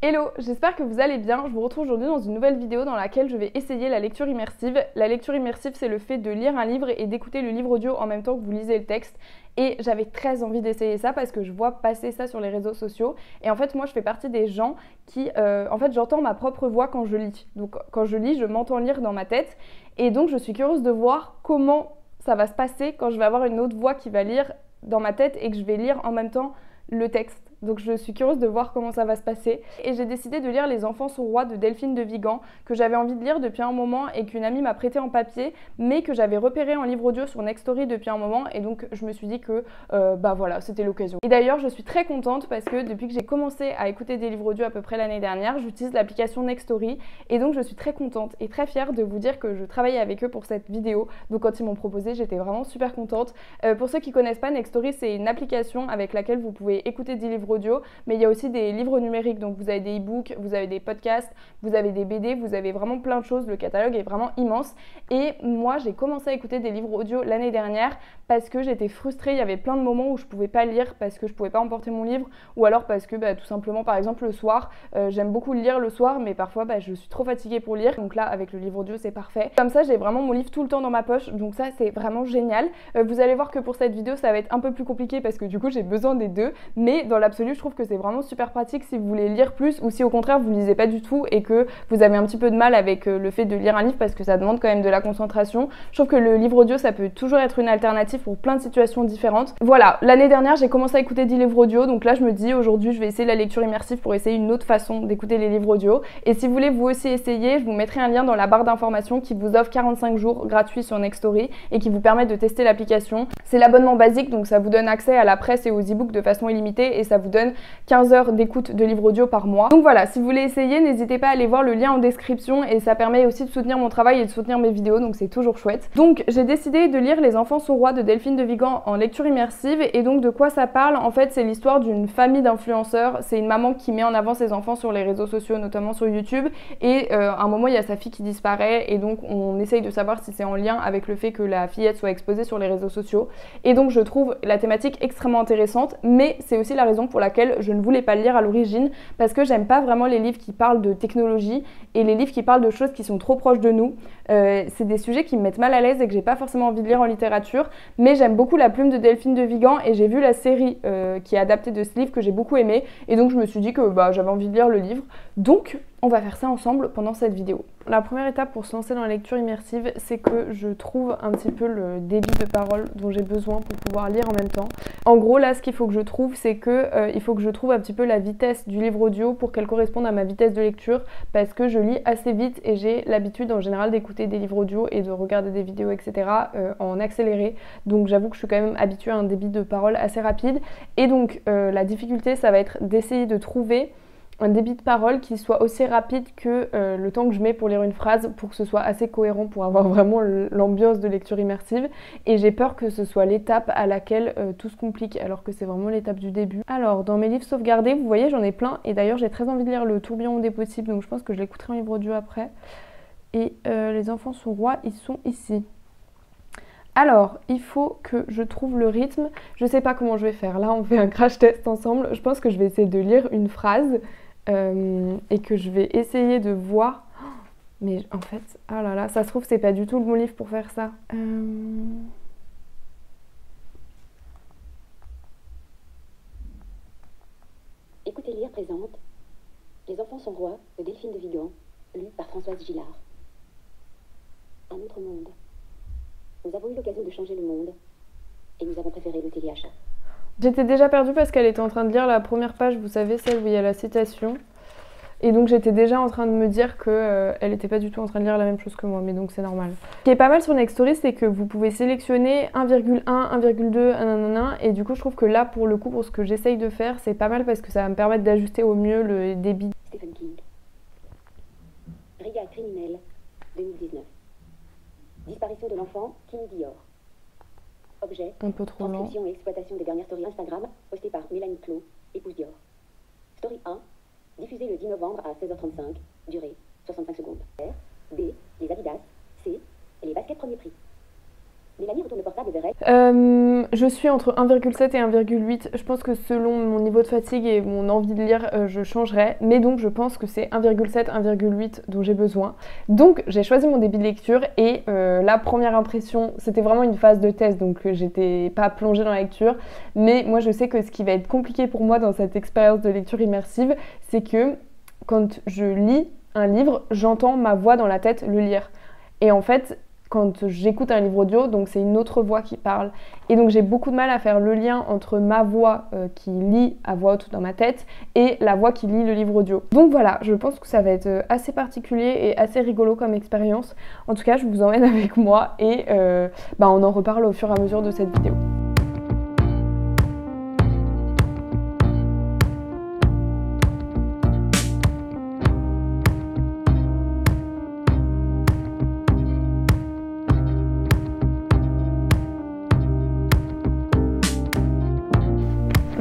Hello, j'espère que vous allez bien. Je vous retrouve aujourd'hui dans une nouvelle vidéo dans laquelle je vais essayer la lecture immersive. La lecture immersive, c'est le fait de lire un livre et d'écouter le livre audio en même temps que vous lisez le texte. Et j'avais très envie d'essayer ça parce que je vois passer ça sur les réseaux sociaux. Et en fait, moi, je fais partie des gens qui... j'entends ma propre voix quand je lis. Donc, quand je lis, je m'entends lire dans ma tête. Et donc, je suis curieuse de voir comment ça va se passer quand je vais avoir une autre voix qui va lire dans ma tête et que je vais lire en même temps le texte. Donc je suis curieuse de voir comment ça va se passer. Et j'ai décidé de lire Les Enfants sont rois de Delphine de Vigan, que j'avais envie de lire depuis un moment et qu'une amie m'a prêté en papier, mais que j'avais repéré en livre audio sur Nextory depuis un moment. Et donc je me suis dit que voilà, c'était l'occasion. Et d'ailleurs, je suis très contente parce que depuis que j'ai commencé à écouter des livres audio à peu près l'année dernière, j'utilise l'application Nextory. Et donc je suis très contente et très fière de vous dire que je travaillais avec eux pour cette vidéo. Donc quand ils m'ont proposé, j'étais vraiment super contente. Pour ceux qui connaissent pas, Nextory, c'est une application avec laquelle vous pouvez écouter des livres audio, mais il y a aussi des livres numériques, donc vous avez des e-books, vous avez des podcasts, vous avez des BD, vous avez vraiment plein de choses, le catalogue est vraiment immense. Et moi j'ai commencé à écouter des livres audio l'année dernière parce que j'étais frustrée, il y avait plein de moments où je pouvais pas lire parce que je pouvais pas emporter mon livre, ou alors parce que tout simplement, par exemple le soir, j'aime beaucoup lire le soir, mais parfois je suis trop fatiguée pour lire, donc là avec le livre audio c'est parfait. Comme ça j'ai vraiment mon livre tout le temps dans ma poche, donc ça c'est vraiment génial. Vous allez voir que pour cette vidéo ça va être un peu plus compliqué parce que du coup j'ai besoin des deux, mais dans l'absolu je trouve que c'est vraiment super pratique si vous voulez lire plus ou si au contraire vous lisez pas du tout et que vous avez un petit peu de mal avec le fait de lire un livre parce que ça demande quand même de la concentration. Je trouve que le livre audio ça peut toujours être une alternative pour plein de situations différentes. Voilà, l'année dernière j'ai commencé à écouter des livres audio, donc là je me dis aujourd'hui je vais essayer la lecture immersive pour essayer une autre façon d'écouter les livres audio. Et si vous voulez vous aussi essayer, je vous mettrai un lien dans la barre d'informations qui vous offre 45 jours gratuits sur Nextory et qui vous permet de tester l'application. C'est l'abonnement basique, donc ça vous donne accès à la presse et aux e-books de façon illimitée et ça vous donne 15 heures d'écoute de livres audio par mois. Donc voilà, si vous voulez essayer, n'hésitez pas à aller voir le lien en description et ça permet aussi de soutenir mon travail et de soutenir mes vidéos, donc c'est toujours chouette. Donc j'ai décidé de lire Les Enfants sont rois de Delphine de Vigan en lecture immersive. Et donc de quoi ça parle? En fait, c'est l'histoire d'une famille d'influenceurs. C'est une maman qui met en avant ses enfants sur les réseaux sociaux, notamment sur YouTube, et à un moment il y a sa fille qui disparaît et donc on essaye de savoir si c'est en lien avec le fait que la fillette soit exposée sur les réseaux sociaux. Et donc je trouve la thématique extrêmement intéressante, mais c'est aussi la raison pour laquelle je ne voulais pas le lire à l'origine, parce que j'aime pas vraiment les livres qui parlent de technologie et les livres qui parlent de choses qui sont trop proches de nous. C'est des sujets qui me mettent mal à l'aise et que j'ai pas forcément envie de lire en littérature, mais j'aime beaucoup La Plume de Delphine de Vigan et j'ai vu la série qui est adaptée de ce livre que j'ai beaucoup aimé, et donc je me suis dit que j'avais envie de lire le livre, donc on va faire ça ensemble pendant cette vidéo. La première étape pour se lancer dans la lecture immersive, c'est que je trouve un petit peu le débit de parole dont j'ai besoin pour pouvoir lire en même temps. En gros, là, ce qu'il faut que je trouve, c'est que il faut que je trouve un petit peu la vitesse du livre audio pour qu'elle corresponde à ma vitesse de lecture, parce que je lis assez vite et j'ai l'habitude en général d'écouter des livres audio et de regarder des vidéos, etc. En accéléré. Donc j'avoue que je suis quand même habituée à un débit de parole assez rapide. Et donc la difficulté, ça va être d'essayer de trouver un débit de parole qui soit aussi rapide que le temps que je mets pour lire une phrase, pour que ce soit assez cohérent, pour avoir vraiment l'ambiance de lecture immersive. Et j'ai peur que ce soit l'étape à laquelle tout se complique, alors que c'est vraiment l'étape du début. Alors, dans mes livres sauvegardés, vous voyez, j'en ai plein, et d'ailleurs j'ai très envie de lire Le Tourbillon des possibles, donc je pense que je l'écouterai en livre audio après. Et Les Enfants sont rois, ils sont ici. Alors, il faut que je trouve le rythme. Je sais pas comment je vais faire. Là, on fait un crash test ensemble. Je pense que je vais essayer de lire une phrase et que je vais essayer de voir. Mais en fait, ah là là, ça se trouve, c'est pas du tout le bon livre pour faire ça. Écoutez lire présente Les Enfants sont rois de Delphine de Vigan, lu par Françoise Gillard. Un autre monde. Nous avons eu l'occasion de changer le monde et nous avons préféré le téléachat. J'étais déjà perdue parce qu'elle était en train de lire la première page, vous savez, celle où il y a la citation. Et donc j'étais déjà en train de me dire qu'elle n'était pas du tout en train de lire la même chose que moi, mais donc c'est normal. Ce qui est pas mal sur Nextory, c'est que vous pouvez sélectionner 1,1, 1,2, nanana, et du coup je trouve que là, pour le coup, pour ce que j'essaye de faire, c'est pas mal parce que ça va me permettre d'ajuster au mieux le débit. Stephen King. Brigade criminelle, 2019. Disparition de l'enfant Kim Dior. Objet, un peu trop lent. Transcription et exploitation des dernières stories Instagram postées par Mélanie Clot, épouse Dior. Story 1, diffusée le 10 novembre à 16h35, durée 65 secondes. R, B, les Adidas, C, les baskets premier prix. Mélanie retourne le portable vers elle. Je suis entre 1,7 et 1,8. Je pense que selon mon niveau de fatigue et mon envie de lire, je changerai. Mais donc je pense que c'est 1,7, 1,8 dont j'ai besoin. Donc j'ai choisi mon débit de lecture et la première impression, c'était vraiment une phase de test. Donc j'étais pas plongée dans la lecture. Mais moi je sais que ce qui va être compliqué pour moi dans cette expérience de lecture immersive, c'est que quand je lis un livre, j'entends ma voix dans la tête le lire. Et en fait, quand j'écoute un livre audio, donc c'est une autre voix qui parle. Et donc j'ai beaucoup de mal à faire le lien entre ma voix qui lit à voix haute dans ma tête et la voix qui lit le livre audio. Donc voilà, je pense que ça va être assez particulier et assez rigolo comme expérience. En tout cas, je vous emmène avec moi et on en reparle au fur et à mesure de cette vidéo.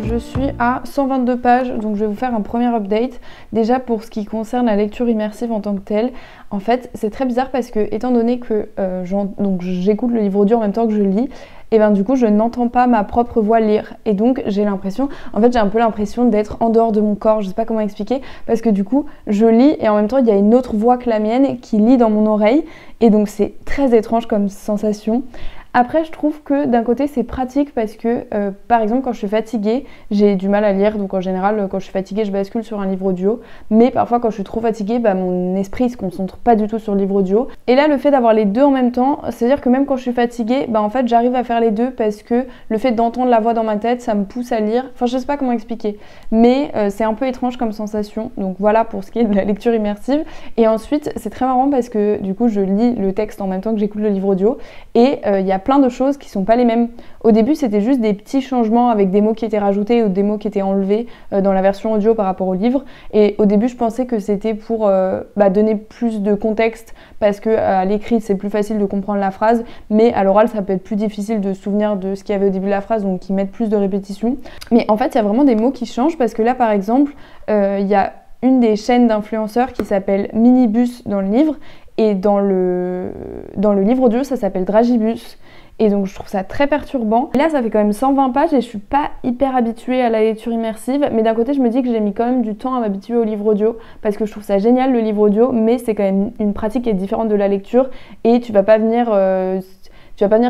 Je suis à 122 pages, donc je vais vous faire un premier update. Déjà pour ce qui concerne la lecture immersive en tant que telle, en fait c'est très bizarre parce que étant donné que j'écoute le livre audio en même temps que je lis, et ben du coup je n'entends pas ma propre voix lire. Et donc j'ai l'impression, j'ai un peu l'impression d'être en dehors de mon corps, je sais pas comment expliquer, parce que du coup je lis et en même temps il y a une autre voix que la mienne qui lit dans mon oreille, et donc c'est très étrange comme sensation. Après, je trouve que d'un côté c'est pratique parce que par exemple quand je suis fatiguée, j'ai du mal à lire, donc en général quand je suis fatiguée je bascule sur un livre audio, mais parfois quand je suis trop fatiguée, mon esprit se concentre pas du tout sur le livre audio. Et là le fait d'avoir les deux en même temps, c'est-à-dire que même quand je suis fatiguée, en fait j'arrive à faire les deux parce que le fait d'entendre la voix dans ma tête, ça me pousse à lire. Enfin je sais pas comment expliquer, mais c'est un peu étrange comme sensation. Donc voilà pour ce qui est de la lecture immersive. Et ensuite c'est très marrant parce que du coup je lis le texte en même temps que j'écoute le livre audio et il y a plein de choses qui sont pas les mêmes. Au début c'était juste des petits changements avec des mots qui étaient rajoutés ou des mots qui étaient enlevés dans la version audio par rapport au livre, et au début je pensais que c'était pour donner plus de contexte parce que à l'écrit c'est plus facile de comprendre la phrase, mais à l'oral ça peut être plus difficile de se souvenir de ce qu'il y avait au début de la phrase, donc ils mettent plus de répétitions. Mais en fait il y a vraiment des mots qui changent parce que là par exemple il y a une des chaînes d'influenceurs qui s'appelle Minibus dans le livre, et dans le livre audio ça s'appelle Dragibus. Et donc je trouve ça très perturbant. Là ça fait quand même 120 pages et je suis pas hyper habituée à la lecture immersive, mais d'un côté je me dis que j'ai mis quand même du temps à m'habituer au livre audio parce que je trouve ça génial le livre audio, mais c'est quand même une pratique qui est différente de la lecture et tu vas pas venir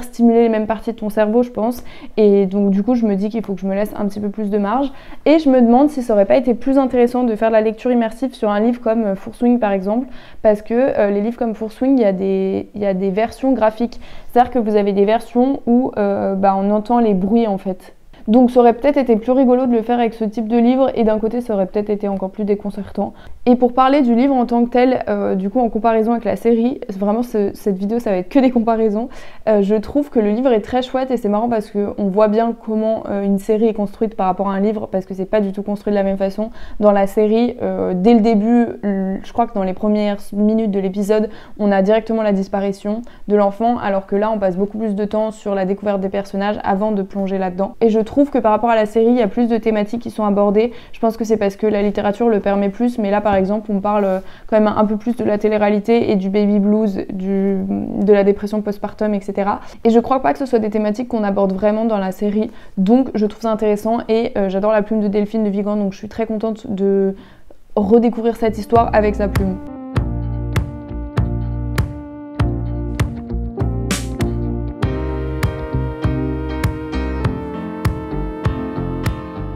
stimuler les mêmes parties de ton cerveau, je pense. Et donc du coup je me dis qu'il faut que je me laisse un petit peu plus de marge, et je me demande si ça aurait pas été plus intéressant de faire de la lecture immersive sur un livre comme Fourswing par exemple, parce que les livres comme Fourswing, il y a des versions graphiques, c'est-à-dire que vous avez des versions où on entend les bruits en fait. Donc ça aurait peut-être été plus rigolo de le faire avec ce type de livre, et d'un côté ça aurait peut-être été encore plus déconcertant. Et pour parler du livre en tant que tel, du coup en comparaison avec la série, vraiment cette vidéo ça va être que des comparaisons, je trouve que le livre est très chouette, et c'est marrant parce qu'on voit bien comment une série est construite par rapport à un livre, parce que c'est pas du tout construit de la même façon. Dans la série, dès le début, je crois que dans les premières minutes de l'épisode, on a directement la disparition de l'enfant, alors que là on passe beaucoup plus de temps sur la découverte des personnages avant de plonger là-dedans. Et je trouve que par rapport à la série, il y a plus de thématiques qui sont abordées. Je pense que c'est parce que la littérature le permet plus, mais là par exemple on parle quand même un peu plus de la télé-réalité et du baby blues, de la dépression postpartum, etc. Et je crois pas que ce soit des thématiques qu'on aborde vraiment dans la série, donc je trouve ça intéressant, et j'adore la plume de Delphine de Vigan, donc je suis très contente de redécouvrir cette histoire avec sa plume.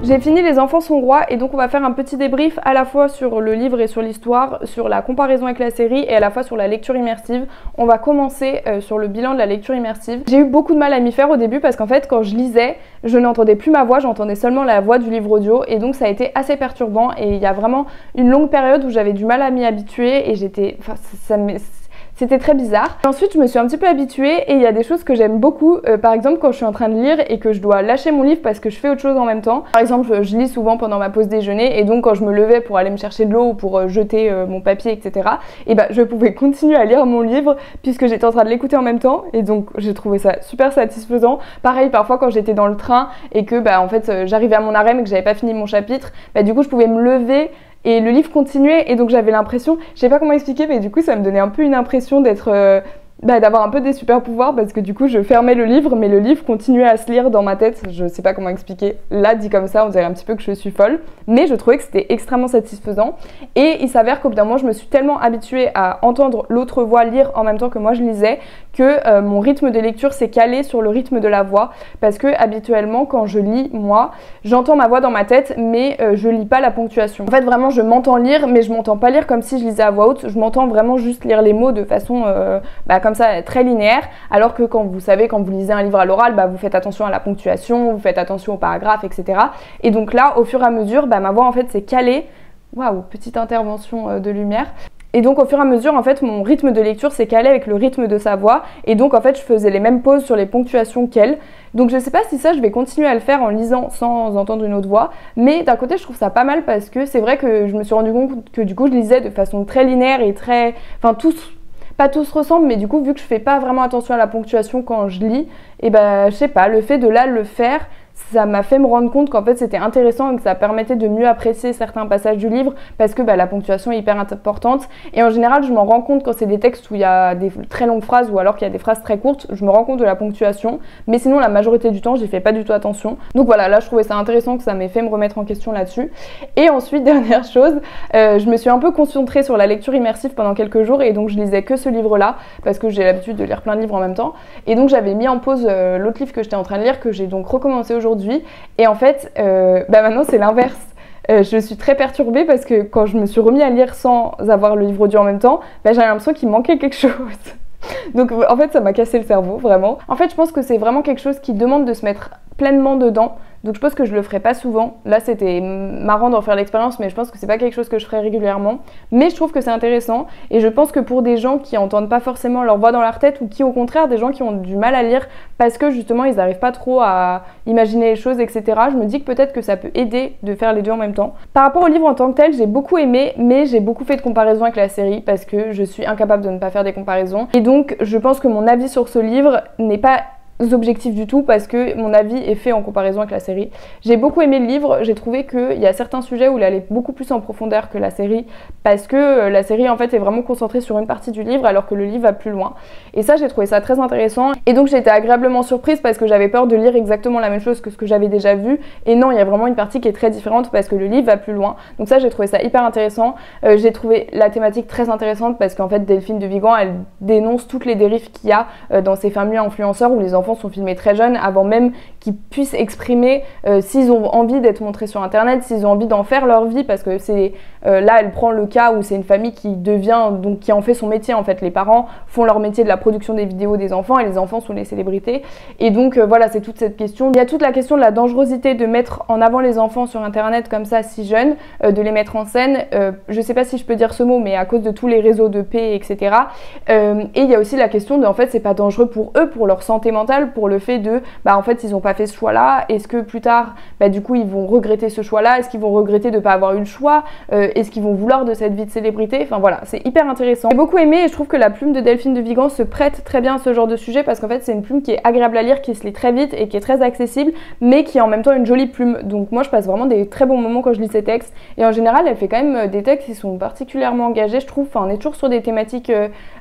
J'ai fini Les enfants sont rois, et donc on va faire un petit débrief à la fois sur le livre et sur l'histoire, sur la comparaison avec la série, et à la fois sur la lecture immersive. On va commencer sur le bilan de la lecture immersive. J'ai eu beaucoup de mal à m'y faire au début parce qu'en fait quand je lisais, je n'entendais plus ma voix, j'entendais seulement la voix du livre audio, et donc ça a été assez perturbant, et il y a vraiment une longue période où j'avais du mal à m'y habituer, et c'était très bizarre. Et ensuite je me suis un petit peu habituée, et il y a des choses que j'aime beaucoup, par exemple quand je suis en train de lire et que je dois lâcher mon livre parce que je fais autre chose en même temps. Par exemple je lis souvent pendant ma pause déjeuner, et donc quand je me levais pour aller me chercher de l'eau ou pour jeter mon papier, etc., et je pouvais continuer à lire mon livre puisque j'étais en train de l'écouter en même temps, et donc j'ai trouvé ça super satisfaisant. Pareil parfois quand j'étais dans le train et que en fait j'arrivais à mon arrêt mais que j'avais pas fini mon chapitre, du coup je pouvais me lever et le livre continuait, et donc j'avais l'impression, je sais pas comment expliquer, mais du coup ça me donnait un peu une impression d'être d'avoir un peu des super pouvoirs parce que du coup je fermais le livre mais le livre continuait à se lire dans ma tête, je sais pas comment expliquer, là dit comme ça on dirait un petit peu que je suis folle, mais je trouvais que c'était extrêmement satisfaisant et il s'avère qu'au bout d'un moment je me suis tellement habituée à entendre l'autre voix lire en même temps que moi je lisais que mon rythme de lecture s'est calé sur le rythme de la voix parce que habituellement quand je lis moi j'entends ma voix dans ma tête mais je lis pas la ponctuation. En fait vraiment je m'entends lire mais je m'entends pas lire comme si je lisais à voix haute, je m'entends vraiment juste lire les mots de façon comme ça très linéaire, alors que quand vous lisez un livre à l'oral, vous faites attention à la ponctuation, vous faites attention aux paragraphes, etc. Et donc là, au fur et à mesure, ma voix en fait s'est calée. Waouh, petite intervention de lumière. Et donc au fur et à mesure, en fait, mon rythme de lecture s'est calé avec le rythme de sa voix. Et donc en fait, je faisais les mêmes pauses sur les ponctuations qu'elle. Donc je sais pas si ça, je vais continuer à le faire en lisant sans entendre une autre voix. Mais d'un côté, je trouve ça pas mal parce que c'est vrai que je me suis rendu compte que du coup, je lisais de façon très linéaire et très... Enfin, pas tous ressemblent, mais du coup, vu que je fais pas vraiment attention à la ponctuation quand je lis, et je sais pas, le fait de là le faire, ça m'a fait me rendre compte qu'en fait c'était intéressant et que ça permettait de mieux apprécier certains passages du livre parce que la ponctuation est hyper importante et en général je m'en rends compte quand c'est des textes où il y a des très longues phrases ou alors qu'il y a des phrases très courtes, je me rends compte de la ponctuation, mais sinon la majorité du temps j'y fais pas du tout attention. Donc voilà, là je trouvais ça intéressant que ça m'ait fait me remettre en question là-dessus. Et ensuite, dernière chose, je me suis un peu concentrée sur la lecture immersive pendant quelques jours et donc je lisais que ce livre-là parce que j'ai l'habitude de lire plein de livres en même temps et donc j'avais mis en pause l'autre livre que j'étais en train de lire que j'ai donc recommencé aujourd'hui. Et en fait, maintenant c'est l'inverse. Je suis très perturbée parce que quand je me suis remis à lire sans avoir le livre audio en même temps, j'avais l'impression qu'il manquait quelque chose. Donc en fait ça m'a cassé le cerveau vraiment. En fait je pense que c'est vraiment quelque chose qui demande de se mettre pleinement dedans. Donc je pense que je le ferai pas souvent. Là c'était marrant d'en faire l'expérience mais je pense que c'est pas quelque chose que je ferai régulièrement. Mais je trouve que c'est intéressant et je pense que pour des gens qui entendent pas forcément leur voix dans leur tête ou qui au contraire des gens qui ont du mal à lire parce que justement ils n'arrivent pas trop à imaginer les choses etc. Je me dis que peut-être que ça peut aider de faire les deux en même temps. Par rapport au livre en tant que tel j'ai beaucoup aimé mais j'ai beaucoup fait de comparaisons avec la série parce que je suis incapable de ne pas faire des comparaisons. Et donc je pense que mon avis sur ce livre n'est pas objectif du tout parce que mon avis est fait en comparaison avec la série. J'ai beaucoup aimé le livre, j'ai trouvé qu'il y a certains sujets où il allait beaucoup plus en profondeur que la série parce que la série en fait est vraiment concentrée sur une partie du livre alors que le livre va plus loin. Et ça j'ai trouvé ça très intéressant et donc j'ai été agréablement surprise parce que j'avais peur de lire exactement la même chose que ce que j'avais déjà vu et non il y a vraiment une partie qui est très différente parce que le livre va plus loin. Donc ça j'ai trouvé ça hyper intéressant. J'ai trouvé la thématique très intéressante parce qu'en fait Delphine de Vigan elle dénonce toutes les dérives qu'il y a dans ces familles influenceurs où les enfants sont filmés très jeunes avant même qu'ils puissent exprimer s'ils ont envie d'être montrés sur internet, s'ils ont envie d'en faire leur vie parce que c'est là elle prend le cas où c'est une famille qui en fait son métier en fait. Les parents font leur métier de la production des vidéos des enfants et les enfants sont les célébrités et donc voilà c'est toute cette question. Il y a toute la question de la dangerosité de mettre en avant les enfants sur internet comme ça si jeunes, de les mettre en scène, je sais pas si je peux dire ce mot mais à cause de tous les réseaux de paix etc. Et il y a aussi la question de en fait c'est pas dangereux pour eux, pour leur santé mentale, pour le fait de en fait ils ont pas fait ce choix là, est-ce que plus tard du coup ils vont regretter ce choix là, est-ce qu'ils vont regretter de pas avoir eu le choix, est-ce qu'ils vont vouloir de cette vie de célébrité, enfin voilà c'est hyper intéressant. J'ai beaucoup aimé et je trouve que la plume de Delphine de Vigan se prête très bien à ce genre de sujet parce qu'en fait c'est une plume qui est agréable à lire, qui se lit très vite et qui est très accessible mais qui est en même temps une jolie plume, donc moi je passe vraiment des très bons moments quand je lis ses textes et en général elle fait quand même des textes qui sont particulièrement engagés je trouve, on est toujours sur des thématiques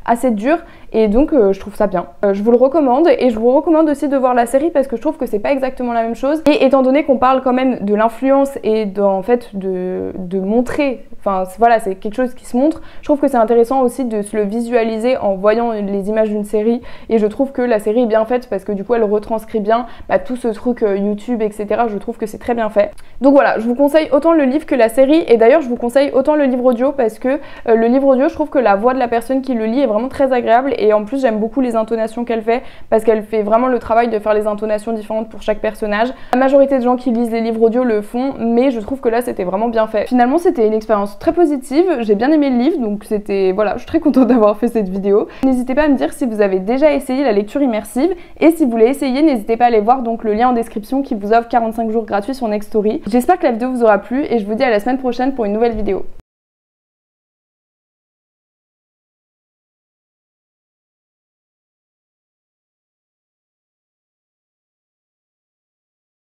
assez dures et donc je trouve ça bien. Je vous le recommande et je vous recommande aussi de voir la série parce que je trouve que c'est pas exactement la même chose et étant donné qu'on parle quand même de l'influence et en fait de montrer, enfin voilà c'est quelque chose qui se montre, je trouve que c'est intéressant aussi de se le visualiser en voyant les images d'une série et je trouve que la série est bien faite parce que du coup elle retranscrit bien tout ce truc YouTube etc. Je trouve que c'est très bien fait. Donc voilà, je vous conseille autant le livre que la série et d'ailleurs je vous conseille autant le livre audio parce que le livre audio je trouve que la voix de la personne qui le lit est vraiment très agréable et en plus j'aime beaucoup les intonations qu'elle fait parce qu'elle fait vraiment le travail de faire les intonations différentes pour chaque personnage. La majorité des gens qui lisent les livres audio le font mais je trouve que là c'était vraiment bien fait. Finalement c'était une expérience très positive, j'ai bien aimé le livre donc c'était voilà, je suis très contente d'avoir fait cette vidéo. N'hésitez pas à me dire si vous avez déjà essayé la lecture immersive et si vous voulez essayer n'hésitez pas à aller voir donc le lien en description qui vous offre 45 jours gratuits sur Nextory. J'espère que la vidéo vous aura plu et je vous dis à la semaine prochaine pour une nouvelle vidéo.